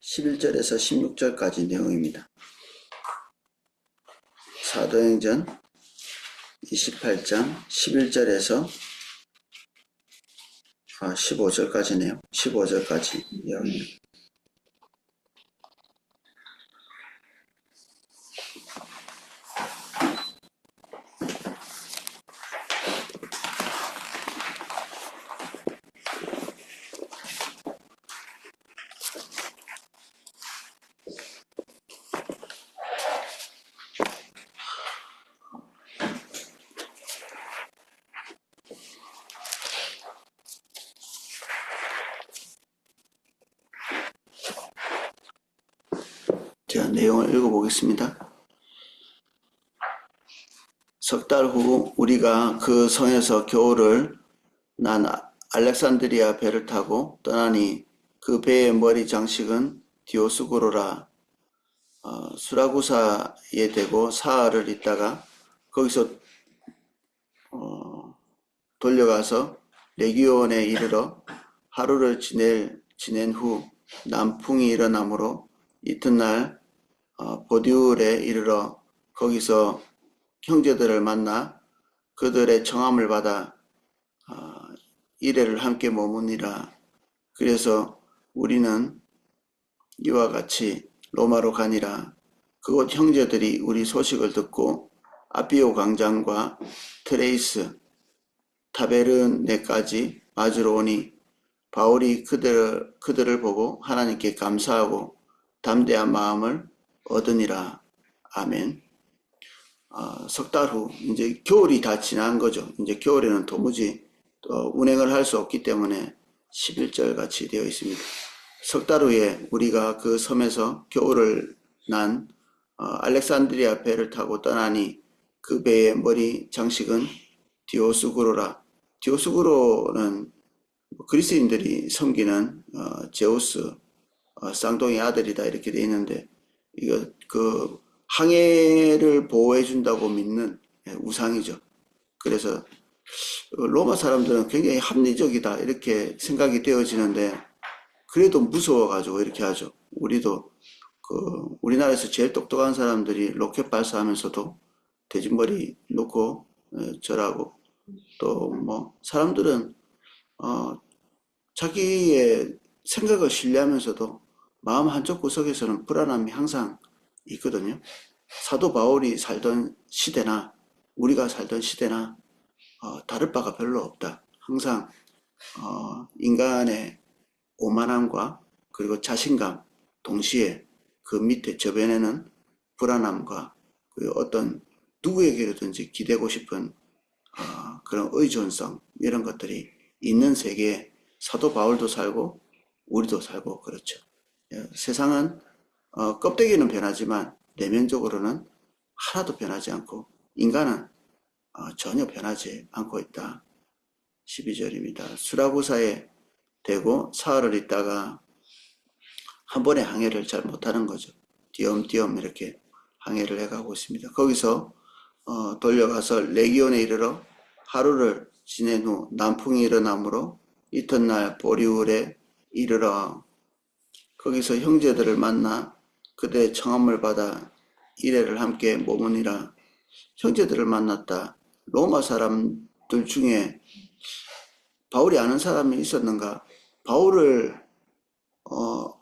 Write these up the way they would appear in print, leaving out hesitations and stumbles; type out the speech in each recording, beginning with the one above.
11절에서 16절까지 내용입니다. 사도행전 28장 11절에서 15절까지네요. 15절까지 내용입니다. 제가 내용을 읽어보겠습니다. 석 달 후 우리가 그 성에서 겨울을 난 알렉산드리아 배를 타고 떠나니 그 배의 머리 장식은 디오스고로라. 수라구사에 대고 사흘을 있다가 거기서 돌려가서 레기온에 이르러 하루를 지낸 후 남풍이 일어나므로 이튿날 보디울에 이르러 거기서 형제들을 만나 그들의 청함을 받아 이레를 함께 머무니라. 그래서 우리는 이와 같이 로마로 가니라. 그곳 형제들이 우리 소식을 듣고 아비오 광장과 트레이스 타베르네까지 맞으러 오니 바울이 그들을 보고 하나님께 감사하고 담대한 마음을 얻으니라. 아멘. 석 달 후 이제 겨울이 다 지난 거죠. 이제 겨울에는 도무지 운행을 할 수 없기 때문에 11절 같이 되어 있습니다. 석 달 후에 우리가 그 섬에서 겨울을 난 알렉산드리아 배를 타고 떠나니 그 배의 머리 장식은 디오스구로라. 디오스구로는 그리스인들이 섬기는 제우스 쌍둥이 아들이다 이렇게 되어 있는데, 이거 그 항해를 보호해 준다고 믿는 우상이죠. 그래서 로마 사람들은 굉장히 합리적이다 이렇게 생각이 되어지는데, 그래도 무서워가지고 이렇게 하죠. 우리도 우리나라에서 제일 똑똑한 사람들이 로켓 발사하면서도 돼지머리 놓고 절하고, 또 뭐 사람들은 자기의 생각을 신뢰하면서도 마음 한쪽 구석에서는 불안함이 항상 있거든요. 사도 바울이 살던 시대나 우리가 살던 시대나 다를 바가 별로 없다. 항상 인간의 오만함과 그리고 자신감 동시에 그 밑에 저변에는 불안함과 그 어떤 누구에게든지 기대고 싶은 그런 의존성, 이런 것들이 있는 세계에 사도 바울도 살고 우리도 살고 그렇죠. 세상은 껍데기는 변하지만 내면적으로는 하나도 변하지 않고 인간은 전혀 변하지 않고 있다. 12절입니다. 수라구사에 대고 사흘을 있다가 한 번에 항해를 잘 못하는 거죠. 띄엄띄엄 이렇게 항해를 해가고 있습니다. 거기서 돌려가서 레기온에 이르러 하루를 지낸 후 남풍이 일어나므로 이튿날 보리울에 이르러 거기서 형제들을 만나 그들의 청함을 받아 이레를 함께 머무니라. 형제들을 만났다. 로마 사람들 중에 바울이 아는 사람이 있었는가? 바울을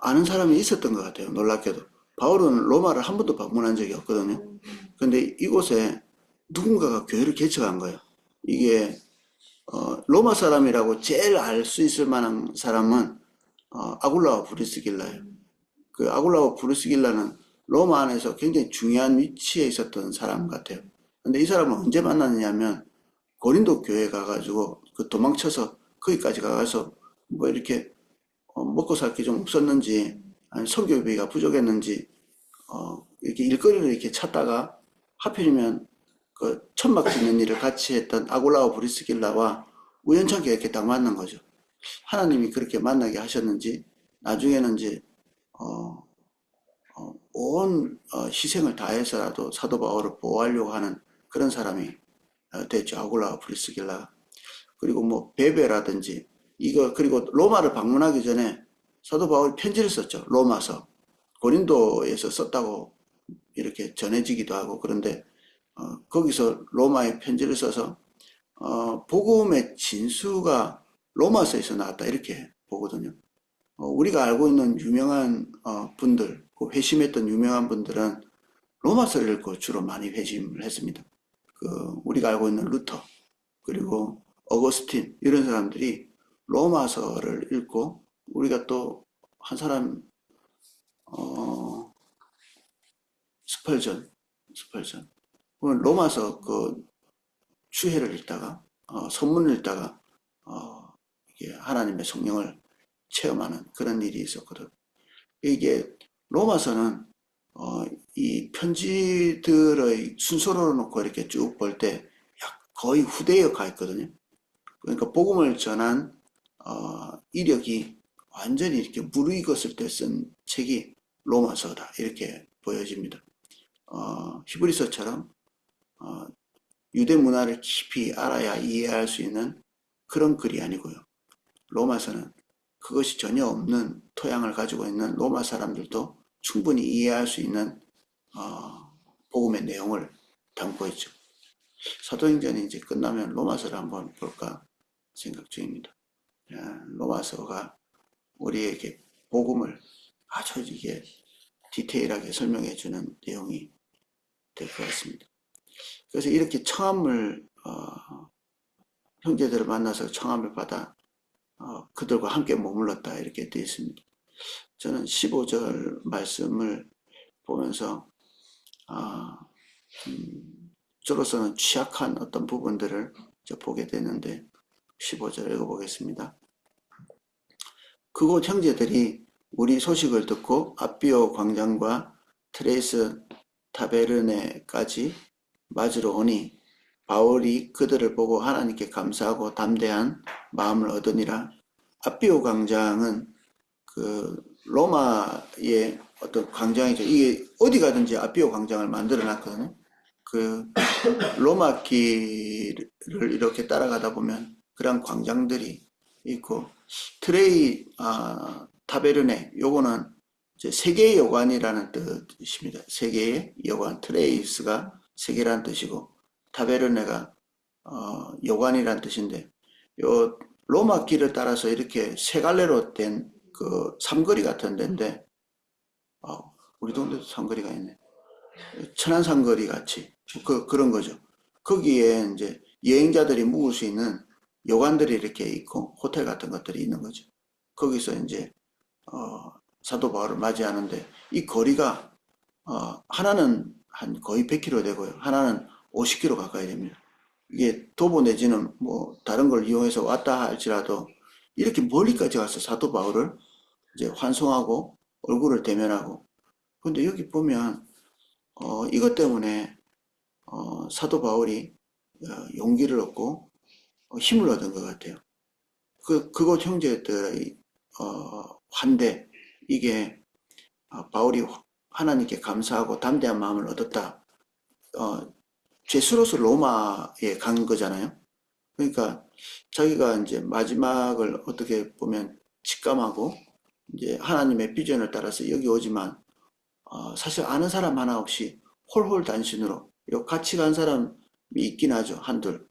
아는 사람이 있었던 것 같아요. 놀랍게도. 바울은 로마를 한 번도 방문한 적이 없거든요. 그런데 이곳에 누군가가 교회를 개척한 거예요. 이게 로마 사람이라고 제일 알 수 있을 만한 사람은 아굴라와 브리스길라예요. 그 아굴라와 브리스길라는 로마 안에서 굉장히 중요한 위치에 있었던 사람 같아요. 근데 이 사람은 언제 만났냐면 고린도 교회 가가지고 도망쳐서 거기까지 가서 뭐 이렇게 먹고 살 게 좀 없었는지, 아니 설교비가 부족했는지 이렇게 일거리를 이렇게 찾다가 하필이면 그 천막 짓는 일을 같이 했던 아굴라와 브리스길라와 우연찮게 이렇게 딱 만난 거죠. 하나님이 그렇게 만나게 하셨는지 나중에는 이제 온 희생을 다해서라도 사도 바울을 보호하려고 하는 그런 사람이 됐죠. 아굴라와 브리스길라. 그리고 뭐 베베라든지 그리고 로마를 방문하기 전에 사도 바울이 편지를 썼죠. 로마서. 고린도에서 썼다고 이렇게 전해지기도 하고, 그런데 거기서 로마에 편지를 써서 복음의 진수가 로마서에서 나왔다 이렇게 보거든요. 우리가 알고 있는 유명한 분들, 그 회심했던 유명한 분들은 로마서를 읽고 주로 많이 회심을 했습니다. 우리가 알고 있는 루터, 그리고 어거스틴, 이런 사람들이 로마서를 읽고, 우리가 또 한 사람, 스펄전. 로마서 그 추해를 읽다가, 선문을 읽다가, 이게 하나님의 성령을 체험하는 그런 일이 있었거든. 이게 로마서는 이 편지들의 순서로 놓고 이렇게 쭉 볼 때 거의 후대에 가 있거든요. 그러니까 복음을 전한 이력이 완전히 이렇게 무르익었을 때 쓴 책이 로마서다 이렇게 보여집니다. 히브리서처럼 유대 문화를 깊이 알아야 이해할 수 있는 그런 글이 아니고요. 로마서는 그것이 전혀 없는 토양을 가지고 있는 로마 사람들도 충분히 이해할 수 있는 복음의 내용을 담고 있죠. 사도행전이 이제 끝나면 로마서를 한번 볼까 생각 중입니다. 로마서가 우리에게 복음을 아주 이게 디테일하게 설명해 주는 내용이 될 것 같습니다. 그래서 이렇게 청함을 형제들을 만나서 청함을 받아 그들과 함께 머물렀다 이렇게 되어 있습니다. 저는 15절 말씀을 보면서 저로서는 취약한 어떤 부분들을 보게 되는데 15절 읽어보겠습니다. 그곳 형제들이 우리 소식을 듣고 아비오 광장과 트레이스 타베르네까지 맞으러 오니 바울이 그들을 보고 하나님께 감사하고 담대한 마음을 얻으니라. 아비오 광장은 그 로마의 어떤 광장이죠. 이게 어디 가든지 아비오 광장을 만들어 놨거든요. 그 로마 길을 이렇게 따라가다 보면 그런 광장들이 있고, 타베르네, 요거는 이제 세계의 여관이라는 뜻입니다. 세계의 여관, 트레이스가 세계라는 뜻이고, 타베르네가 여관이라는 뜻인데, 요 로마 길을 따라서 이렇게 세 갈래로 된 그 삼거리 같은 데인데, 우리 동네도 삼거리가 있네. 천안삼거리 같이 그런 거죠. 거기에 이제 여행자들이 묵을 수 있는 여관들이 이렇게 있고 호텔 같은 것들이 있는 거죠. 거기서 이제 사도 바울을 맞이하는데, 이 거리가 하나는 한 거의 100km 되고요. 하나는 50km 가까이 됩니다. 이게 도보 내지는 뭐 다른 걸 이용해서 왔다 할지라도 이렇게 멀리까지 가서 사도 바울을 이제 환송하고 얼굴을 대면하고. 근데 여기 보면 이것 때문에 사도 바울이 용기를 얻고 힘을 얻은 것 같아요. 그곳 형제들의 환대, 이게 바울이 하나님께 감사하고 담대한 마음을 얻었다. 죄수로서 로마에 간 거잖아요. 그러니까 자기가 이제 마지막을 어떻게 보면 직감하고 이제 하나님의 비전을 따라서 여기 오지만 사실 아는 사람 하나 없이 홀홀 단신으로 같이 간 사람이 있긴 하죠. 한둘.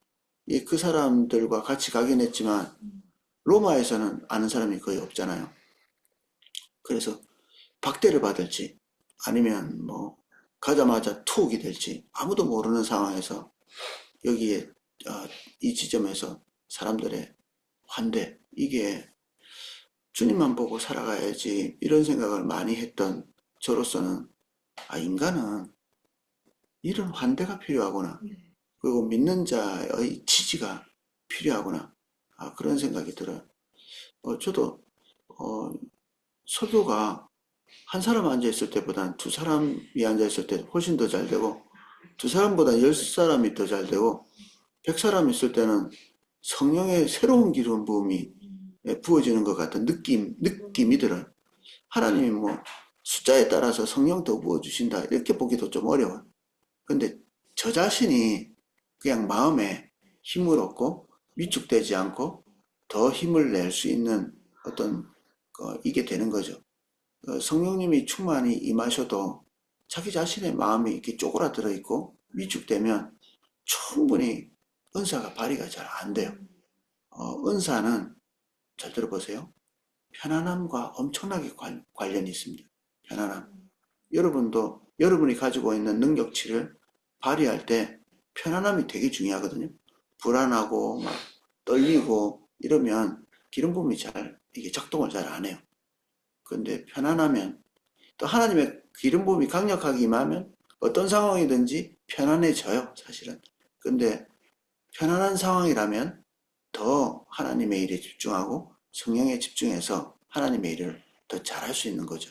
그 사람들과 같이 가긴 했지만 로마에서는 아는 사람이 거의 없잖아요. 그래서 박대를 받을지 아니면 뭐 가자마자 투옥이 될지 아무도 모르는 상황에서 여기에 이 지점에서 사람들의 환대, 이게 주님만 보고 살아가야지 이런 생각을 많이 했던 저로서는 인간은 이런 환대가 필요하구나. 그리고 믿는 자의 지지가 필요하구나. 그런 생각이 들어요. 저도 설교가 한 사람 앉아있을 때보다는 두 사람이 앉아있을 때 훨씬 더 잘 되고, 두 사람보다 10사람이 더 잘 되고, 100사람 있을 때는 성령의 새로운 기름 부음이 부어지는 것 같은 느낌이 들어요. 하나님이 뭐 숫자에 따라서 성령 더 부어주신다 이렇게 보기도 좀 어려워요. 근데 저 자신이 그냥 마음에 힘을 얻고 위축되지 않고 더 힘을 낼 수 있는 어떤 이게 되는 거죠. 성령님이 충만히 임하셔도 자기 자신의 마음이 이렇게 쪼그라들어 있고 위축되면 충분히 은사가 발휘가 잘 안 돼요. 은사는 잘 들어보세요. 편안함과 엄청나게 관련이 있습니다. 편안함. 여러분도 여러분이 가지고 있는 능력치를 발휘할 때 편안함이 되게 중요하거든요. 불안하고 막 떨리고 이러면 기름 부음이 잘 이게 작동을 잘 안 해요. 그런데 편안하면 또 하나님의 기름 부음이 강력하게 임하면 어떤 상황이든지 편안해져요, 사실은. 근데 편안한 상황이라면 더 하나님의 일에 집중하고 성령에 집중해서 하나님의 일을 더 잘할 수 있는 거죠.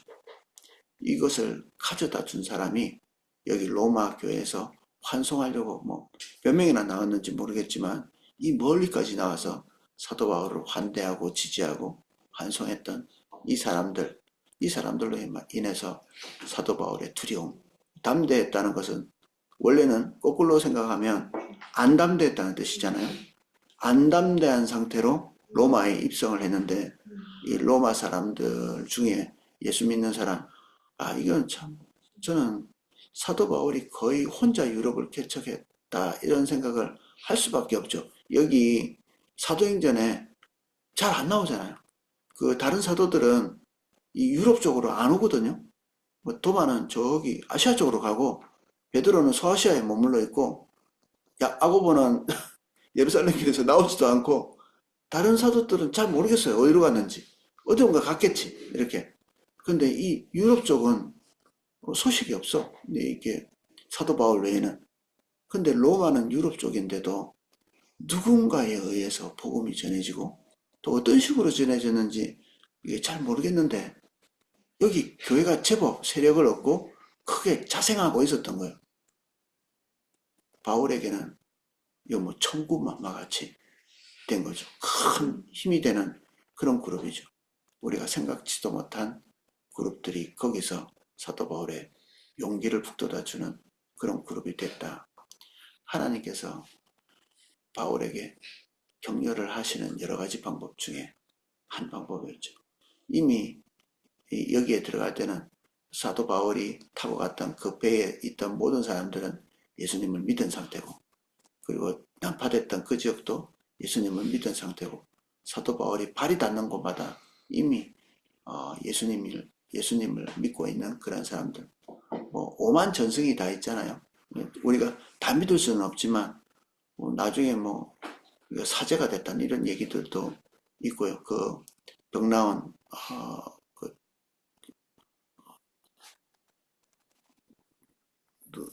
이것을 가져다 준 사람이 여기 로마 교회에서 환송하려고 뭐 몇 명이나 나왔는지 모르겠지만 이 멀리까지 나와서 사도 바울을 환대하고 지지하고 환송했던 이 사람들로 인해서 사도 바울의 두려움, 담대했다는 것은 원래는 거꾸로 생각하면 안 담대했다는 뜻이잖아요. 안 담대한 상태로 로마에 입성을 했는데 이 로마 사람들 중에 예수 믿는 사람, 이건 참 저는 사도 바울이 거의 혼자 유럽을 개척했다 이런 생각을 할 수밖에 없죠. 여기 사도행전에 잘 안 나오잖아요. 그 다른 사도들은 이 유럽 쪽으로 안 오거든요. 뭐 도마는 저기 아시아 쪽으로 가고 베드로는 소아시아에 머물러 있고 아고보는 예루살렘 길에서 나오지도 않고 다른 사도들은 잘 모르겠어요. 어디로 갔는지. 어디론가 갔겠지. 이렇게. 근데 이 유럽 쪽은 소식이 없어. 이게 사도 바울 외에는. 근데 로마는 유럽 쪽인데도 누군가에 의해서 복음이 전해지고 또 어떤 식으로 전해졌는지 이게 잘 모르겠는데 여기 교회가 제법 세력을 얻고 크게 자생하고 있었던 거예요. 바울에게는 이거 뭐 천군만마 같이 된 거죠. 큰 힘이 되는 그런 그룹이죠. 우리가 생각지도 못한 그룹들이 거기서 사도 바울의 용기를 북돋아주는 그런 그룹이 됐다. 하나님께서 바울에게 격려를 하시는 여러 가지 방법 중에 한 방법이었죠. 이미 여기에 들어갈 때는 사도 바울이 타고 갔던 그 배에 있던 모든 사람들은 예수님을 믿은 상태고 그리고 난파됐던 그 지역도 예수님을 믿은 상태고 사도 바울이 발이 닿는 곳마다 이미 예수님을 믿고 있는 그런 사람들 뭐 오만 전승이 다 있잖아요. 우리가 다 믿을 수는 없지만 나중에 뭐 사제가 됐다는 이런 얘기들도 있고요. 그 병나온 그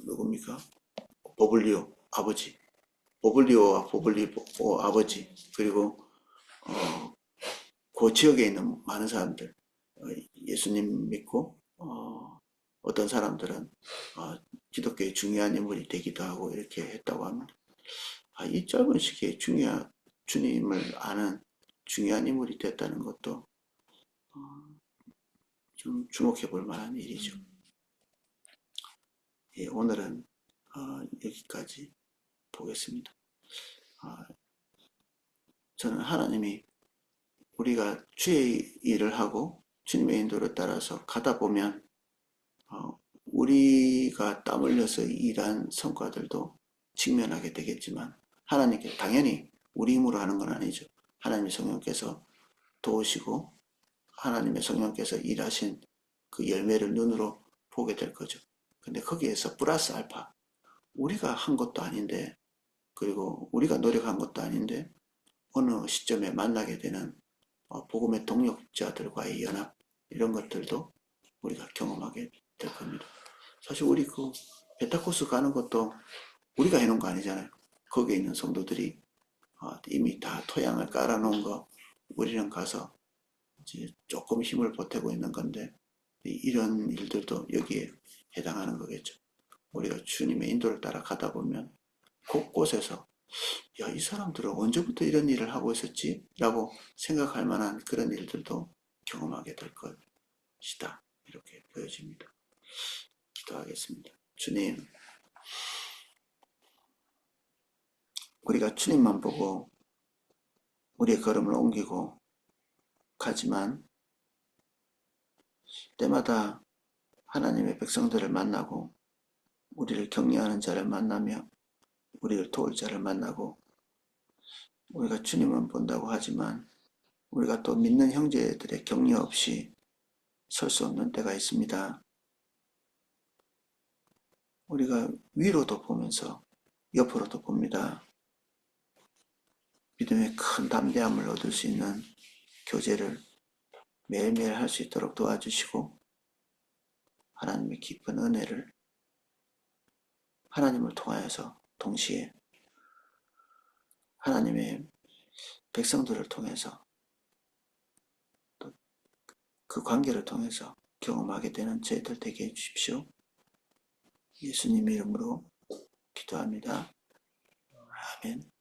누굽니까? 보블리오 아버지, 보블리오와 보블리오 아버지 그리고 그 지역에 있는 많은 사람들 예수님 믿고 어떤 사람들은 기독교의 중요한 인물이 되기도 하고 이렇게 했다고 합니다. 이 짧은 시기에 주님을 아는 중요한 인물이 됐다는 것도 좀 주목해 볼 만한 일이죠. 예, 오늘은 여기까지 보겠습니다. 저는 하나님이 우리가 주의 일을 하고 주님의 인도를 따라서 가다 보면 우리가 땀 흘려서 일한 성과들도 직면하게 되겠지만 하나님께 당연히 우리 힘으로 하는 건 아니죠. 하나님의 성령께서 도우시고 하나님의 성령께서 일하신 그 열매를 눈으로 보게 될 거죠. 근데 거기에서 플러스 알파 우리가 한 것도 아닌데 그리고 우리가 노력한 것도 아닌데 어느 시점에 만나게 되는 복음의 동력자들과의 연합 이런 것들도 우리가 경험하게 될 겁니다. 사실 우리 그 펜타코스 가는 것도 우리가 해놓은 거 아니잖아요. 거기에 있는 성도들이 이미 다 토양을 깔아놓은 거 우리는 가서 이제 조금 힘을 보태고 있는 건데 이런 일들도 여기에 해당하는 거겠죠. 우리가 주님의 인도를 따라 가다 보면 곳곳에서 이 사람들은 언제부터 이런 일을 하고 있었지? 라고 생각할 만한 그런 일들도 경험하게 될 것이다. 이렇게 보여집니다. 기도하겠습니다. 주님, 우리가 주님만 보고 우리의 걸음을 옮기고 가지만 때마다 하나님의 백성들을 만나고 우리를 격려하는 자를 만나며 우리를 도울 자를 만나고 우리가 주님은 본다고 하지만 우리가 또 믿는 형제들의 격려 없이 설 수 없는 때가 있습니다. 우리가 위로도 보면서 옆으로도 봅니다. 믿음의 큰 담대함을 얻을 수 있는 교제를 매일매일 할 수 있도록 도와주시고 하나님의 깊은 은혜를 하나님을 통하여서 동시에 하나님의 백성들을 통해서 또 그 관계를 통해서 경험하게 되는 저희들 되게 해주십시오. 예수님 이름으로 기도합니다. 아멘.